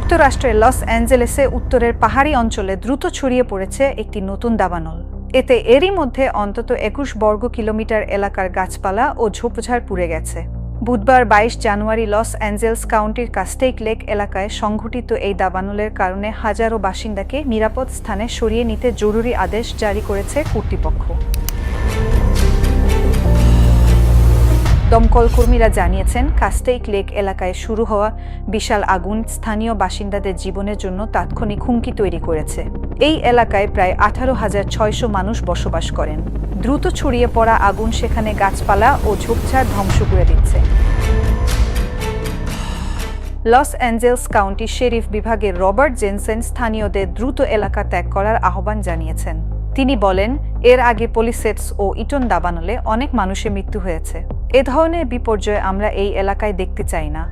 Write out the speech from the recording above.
যুক্তরাষ্ট্রের লস অ্যাঞ্জেলেসে উত্তরের পাহাড়ি অঞ্চলে দ্রুত ছড়িয়ে পড়েছে একটি নতুন দাবানল। এতে এরই মধ্যে অন্তত ২১ বর্গ কিলোমিটার এলাকার গাছপালা ও ঝোপঝাড় পুড়ে গেছে। বুধবার ২২ জানুয়ারি লস অ্যাঞ্জেলস কাউন্টির কাস্টেইক লেক এলাকায় সংঘটিত এই দাবানলের কারণে হাজারো বাসিন্দাকে নিরাপদ স্থানে সরিয়ে নিতে জরুরি আদেশ জারি করেছে কর্তৃপক্ষ। দমকল কর্মীরা জানিয়েছেন, কাস্টেইক লেক এলাকায় শুরু হওয়া বিশাল আগুন স্থানীয় বাসিন্দাদের জীবনের জন্য তাৎক্ষণিক হুমকি তৈরি করেছে। এই এলাকায় প্রায় ১৮,৬০০ মানুষ বসবাস করেন। দ্রুত ছড়িয়ে পড়া আগুন সেখানে গাছপালা ও ঝোপঝাড় ধ্বংস করে দিচ্ছে। লস অ্যাঞ্জেলস কাউন্টি শেরিফ বিভাগের রবার্ট জেনসেন স্থানীয়দের দ্রুত এলাকা ত্যাগ করার আহ্বান জানিয়েছেন। তিনি বলেন, এর আগে পলিসেটস ও ইটন দাবানলে অনেক মানুষের মৃত্যু হয়েছে। এ ধরনের বিপর্যয় আমরা এই এলাকায় দেখতে চাই না।